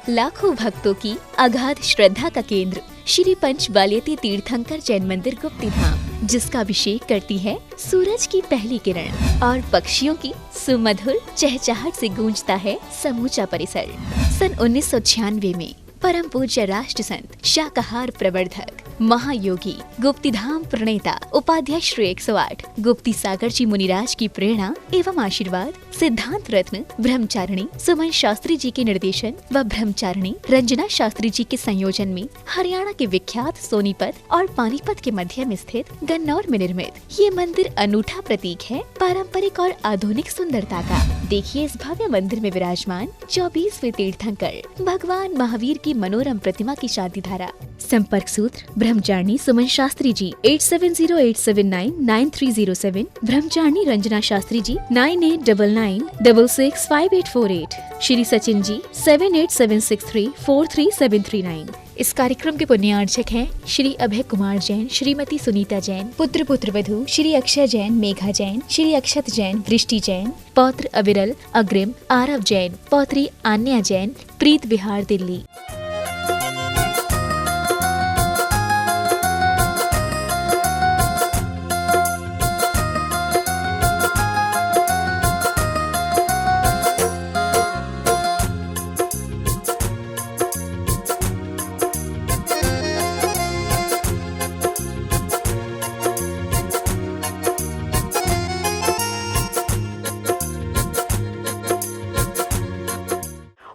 लाखों भक्तों की अगाध श्रद्धा का केंद्र श्री पंचबाल्यती तीर्थंकर जैन मंदिर गुप्ती धाम, जिसका अभिषेक करती है सूरज की पहली किरण और पक्षियों की सुमधुर चहचहाट से गूंजता है समूचा परिसर। सन 1996 में परम पूज्य राष्ट्र संत, शाकाहार प्रवर्धक, महायोगी, गुप्ती धाम प्रणेता, उपाध्यक्ष श्री 108 गुप्ती सागर जी मुनिराज की प्रेरणा एवं आशीर्वाद, सिद्धांत रत्न ब्रह्मचारिणी सुमन शास्त्री जी के निर्देशन व ब्रह्मचारिणी रंजना शास्त्री जी के संयोजन में हरियाणा के विख्यात सोनीपत और पानीपत के मध्य में स्थित गन्नौर में निर्मित ये मंदिर अनूठा प्रतीक है पारंपरिक और आधुनिक सुंदरता का। देखिए इस भव्य मंदिर में विराजमान 24वें तीर्थंकर भगवान महावीर की मनोरम प्रतिमा की शादी धारा। संपर्क सूत्र ब्रह्मचारिणी सुमन शास्त्री जी 8708799307, ब्रह्मचारिणी रंजना शास्त्री जी 9899665848, श्री सचिन जी 7876343739। इस कार्यक्रम के पुण्यार्चक हैं श्री अभय कुमार जैन, श्रीमती सुनीता जैन, पुत्र वधू श्री अक्षय जैन, मेघा जैन, श्री अक्षत जैन, दृष्टि जैन, पौत्र अविरल अग्रिम, आरव जैन, पौत्री आन्या जैन, प्रीत विहार दिल्ली।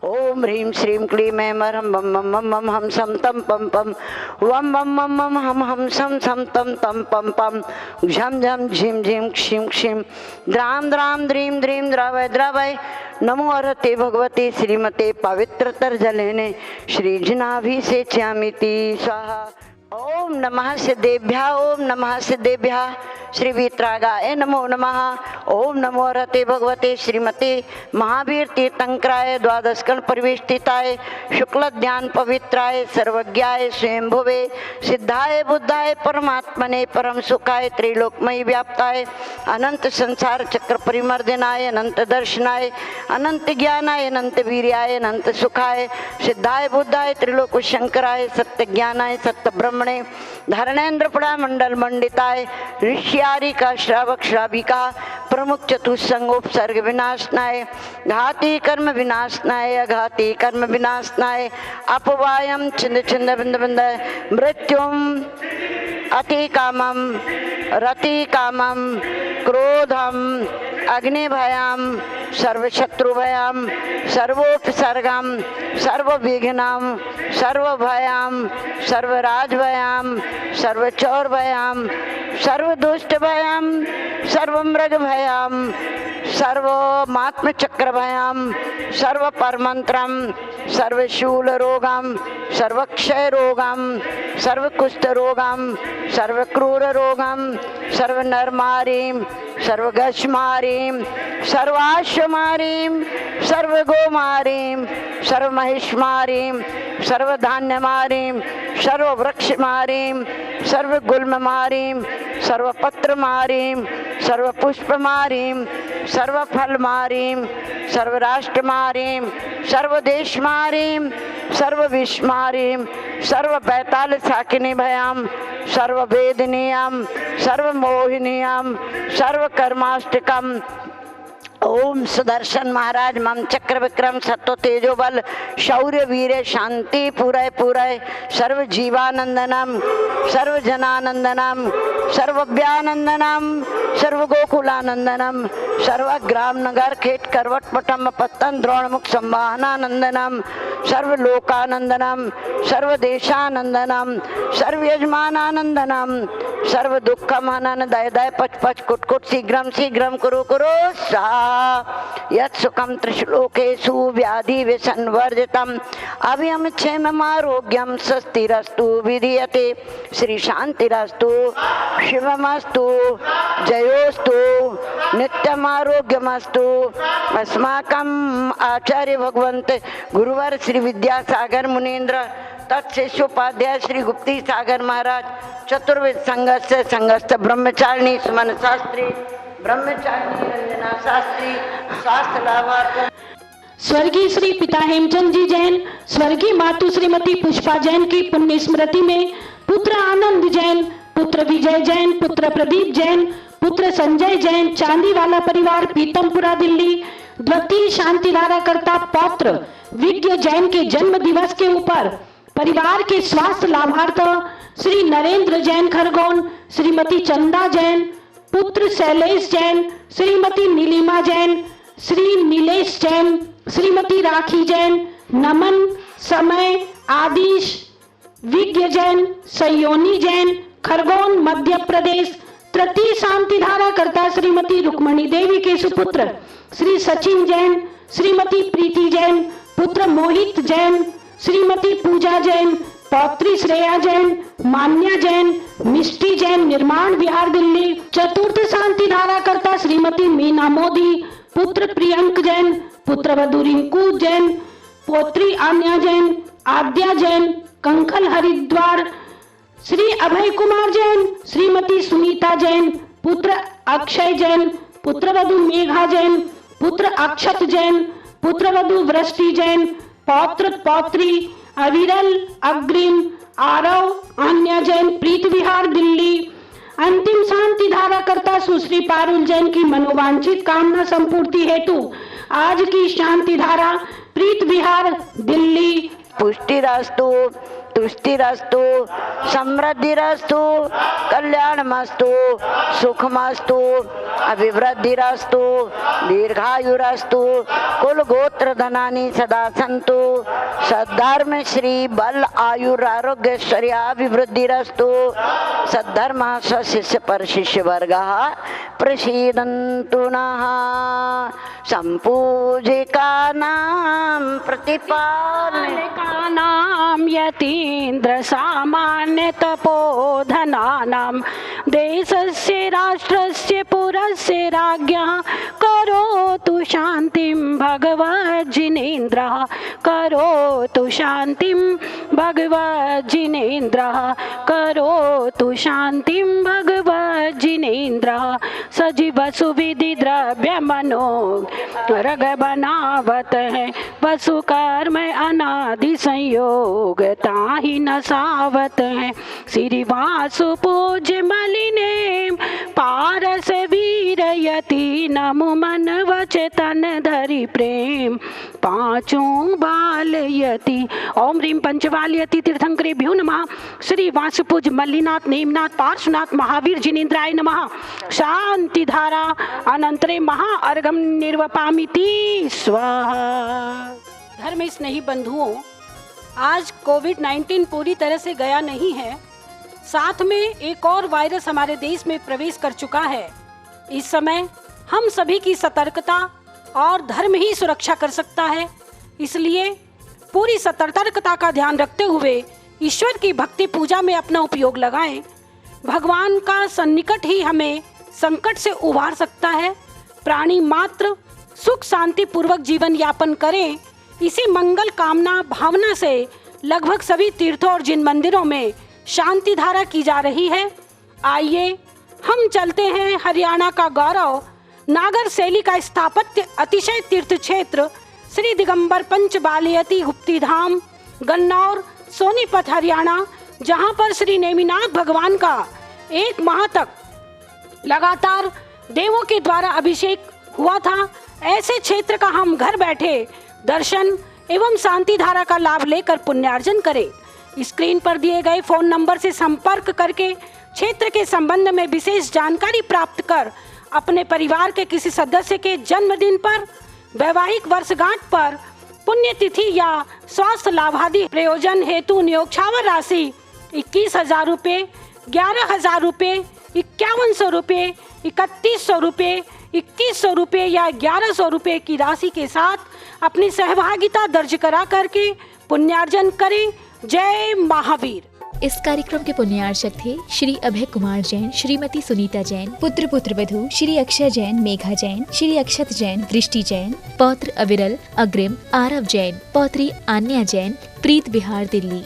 ओम ह्रीं श्रीं क्लीं ऐं मरं बम बम बम बम हम सम तम पम पम वम बम बम बम हम सम सम तम तम पम पम झम झम झिम झिम क्षिम क्षिम द्राम द्राम द्रीम द्रीम द्रावय द्रावय नमो अरते भगवते श्रीमते पवित्रतर जलेने श्रीजनाभिषेच्यामिति स्वाहा। ओम नमः सिद्धेभ्यः, ओम नमः सिद्धेभ्यः, श्री वीतरागाय नमो नमः। ओम नमो रते भगवते श्रीमते महावीर तीर्थंकराय द्वादशकर्ण परिवेष्टिताय शुक्ल ज्ञान पवित्राय सर्वज्ञाय स्वयंभुवे सिद्धाय बुद्धाय परमात्मने परम सुखाय त्रिलोकमयी व्याप्ताय अनंत संसार चक्र परिमर्दनाय अनंत दर्शनाय अनंत ज्ञानाय अनंत वीर्याय अनंत सुखाय सिद्धाय बुद्धाय त्रिलोक शंकराय सत्य ज्ञानाय सत्य ब्रह्मणे धरणेन्द्र पड़ा मंडल मंडिताय ऋषियारी का श्रावक श्राविका प्रमुख चतुस्संगोपसर्ग विनाशनाय घाती कर्म विनाशनाय अघाती कर्म विनाशनाय अपवायम छिंद छिंद बिंद बिंद मृत्युम अति कामम रति कामम क्रोधम अग्निभयाम सर्वशत्रुभयाम सर्वोपसर्गम सर्वविघ्नम सर्वभयाम सर्वराजभयाम सर्वचौरभयाम सर्वदुष्टभयाम सर्वमृगभयाम सर्वमात्मचक्रभयाम सर्वपरमंत्रम सर्वशूलरोगम सर्वक्षयरोगम सर्वकुष्ठरोगम सर्वक्रूररोगम सर्वनरमारीम सर्वगशमारीम सर्वाश्वमारीम सर्वगोमारीम सर्वमहिषमारीम सर्वधान्यमारीम सर्ववृक्षमारीम सर्वगुल्ममारीम सर्वपत्रमारीम सर्वपुष्पमारीम सर्वफलमारीम सर्वराष्ट्रमारीम सर्वदेशमारीम सर्वविश्वमारीम सर्वबैताल साकिनी भयाम सर्ववेदनीयम सर्वमोहिनीयम सर्वकर्माष्टकम। ओम सुदर्शन महाराज मम चक्र विक्रम सत्व तेजो बल शौर्य वीर शांति पूरय पूरय सर्व जीवानंदनम सर्व जनानंदनम सर्वव्यानंदनम सर्व गोकुलानंदनम सर्वग्राम नगर खेट करवट पटम पत्तन द्रोणमुख संवाहनानंदनम सर्वलोकानंदनम सर्वदेशानंदनम सर्वयजमानानंदनम सर्व दुःखम हनन दय दय पच पच कुट कुट शीघ्रम शीघ्रम कुरु कुरु स्वाहा। यत् सुखम त्रिश्लोकेषु व्याधि विसंवर्जितम अभयम क्षेमम आरोग्यम स्वस्तिरस्तु विधीयते श्री शांतिरस्तु शिवमस्तु जयोस्तु नित्यम आरोग्यमस्तु। अस्माकं आचार्य भगवंत गुरुवर श्री विद्यासागर मुनीन्द्र तत्शिष्योपाध्याय श्री गुप्ती सागर महाराज चतुर्वेद संघस्थ ब्रह्मचारिणी सुमन शास्त्री ब्रह्मचारिणी रंजना शास्त्री स्वास्थ्य लाभार्थ स्वर्गीय श्री पिता हेमचंद जी जैन, स्वर्गीय मातु श्रीमती पुष्पा जैन की पुण्य स्मृति में पुत्र आनंद जैन, पुत्र विजय जैन, पुत्र प्रदीप जैन, पुत्र संजय जैन, चांदीवाला परिवार, पीतमपुरा, दिल्ली, द्वितीय शांतिधारा कर्ता पौत्र विज्ञ जैन के जन्म दिवस के ऊपर परिवार के स्वास्थ्य लाभार्थ श्री नरेंद्र जैन खरगोन, श्रीमती चंदा जैन, पुत्र शैलेश जैन, श्रीमती नीलिमा जैन, श्री नीलेश जैन, श्रीमती राखी जैन, नमन, समय, आदिश, विज्ञ जैन, सयोनी जैन, खरगोन, मध्य प्रदेश, तृतीय शांतिधारा कर्ता श्रीमती रुक्मणी देवी के सुपुत्र श्री सचिन जैन, श्रीमती प्रीति जैन, पुत्र मोहित जैन, श्रीमती पूजा जैन, पौत्री श्रेया जैन, मान्या जैन, मिष्टी जैन, निर्माण विहार, दिल्ली, चतुर्थ शांतिधारा कर्ता श्रीमती मीना मोदी, पुत्र प्रियंक जैन, पुत्र वधु रिंकू जैन, पौत्री आन्या जैन, आद्या जैन, कंखल हरिद्वार, श्री अभय कुमार जैन, श्रीमती सुनीता जैन, पुत्र अक्षय जैन, पुत्र वधु मेघा जैन, पुत्र अक्षत जैन, पुत्र वधु वृष्टि जैन, पौत्र पौत्री अविरल, अग्रिम, आरव, आन्या जैन, प्रीत विहार, दिल्ली। अंतिम शांति धारा कर्ता सुश्री पारुल जैन की मनोवांछित कामना संपूर्ति हेतु आज की शांति धारा प्रीत विहार, दिल्ली। पुष्टिरास्तु, तुष्टिरास्तु, समृद्धिरास्तु, कल्याणमस्तु, सुखमस्तु, अभिवृद्धिरास्तु, दीर्घायुरास्तु, कुल गोत्र धनानि सदा सन्तु, सद्धर्म श्री बल आयुर आरोग्य ऐश्वर्याभिवृद्धिरस्तु, सद्धर्म स्वशिष्य परशिष्य वर्गः प्रसीदन्तु नः। संपूजिकानां प्रतिपालकानां यतीन्द्र सामान्य तपोधनानां देशस्य राष्ट्रस्य पुरस्य राज्ञः करोतु शान्तिं भगवज्जिनेन्द्रः, करोतु शान्तिं भगवज्जिनेन्द्रः, करोतु शान्तिं भगवज्जिनेन्द्रः। सजीव सुविधि द्रव्य मनो रग बनावत है, वसु कर्म अनादि संयोग ताहि न सावत है। श्री वासु पूज्य मलिने पारस वीर यति नमो मन वचन धरि प्रेम पांचों बाल यति। ओम ह्रीं पंचवाल यति तीर्थंकरेभ्यो नमः। श्री वासुपूज मल्लीनाथ नेमनाथ पार्श्वनाथ महावीर जिनेन्द्राय नमः। शांति धारा अनंतरे महा अर्घम निर्वपामिति स्वाहा। धर्म स्नेही बंधुओं, आज कोविड-19 पूरी तरह से गया नहीं है, साथ में एक और वायरस हमारे देश में प्रवेश कर चुका है। इस समय हम सभी की सतर्कता और धर्म ही सुरक्षा कर सकता है, इसलिए पूरी सतर्कता का ध्यान रखते हुए ईश्वर की भक्ति पूजा में अपना उपयोग लगाएं। भगवान का सन्निकट ही हमें संकट से उबार सकता है। प्राणी मात्र सुख शांति पूर्वक जीवन यापन करें, इसी मंगल कामना भावना से लगभग सभी तीर्थों और जिन मंदिरों में शांति धारा की जा रही है, आइए हम चलते हैं हरियाणा का गौरव नागर शैली का स्थापत्य अतिशय तीर्थ क्षेत्र श्री दिगंबर पंच बालयती गुप्ती धाम गन्नौर सोनीपत हरियाणा, जहां पर श्री नेमिनाथ भगवान का 1 माह तक लगातार देवों के द्वारा अभिषेक हुआ था। ऐसे क्षेत्र का हम घर बैठे दर्शन एवं शांति धारा का लाभ लेकर पुण्यार्जन करें। स्क्रीन पर दिए गए फोन नंबर से संपर्क करके क्षेत्र के संबंध में विशेष जानकारी प्राप्त कर अपने परिवार के किसी सदस्य के जन्मदिन पर, वैवाहिक वर्षगांठ पर, पुण्यतिथि या स्वास्थ्य लाभादि प्रयोजन हेतु नियोक्षावर राशि 21,000 रुपये, 11,000 रुपये, 5100 रुपये, 3100 रुपये, 2100 रुपये या 1100 रुपये की राशि के साथ अपनी सहभागिता दर्ज करा करके पुण्यार्जन करें। जय महावीर। इस कार्यक्रम के पुण्यार्चक थे श्री अभय कुमार जैन, श्रीमती सुनीता जैन, पुत्र पुत्रवधू श्री अक्षय जैन, मेघा जैन, श्री अक्षत जैन, दृष्टि जैन, पौत्र अविरल, अग्रिम, आरव जैन, पौत्री आन्या जैन, प्रीत विहार, दिल्ली।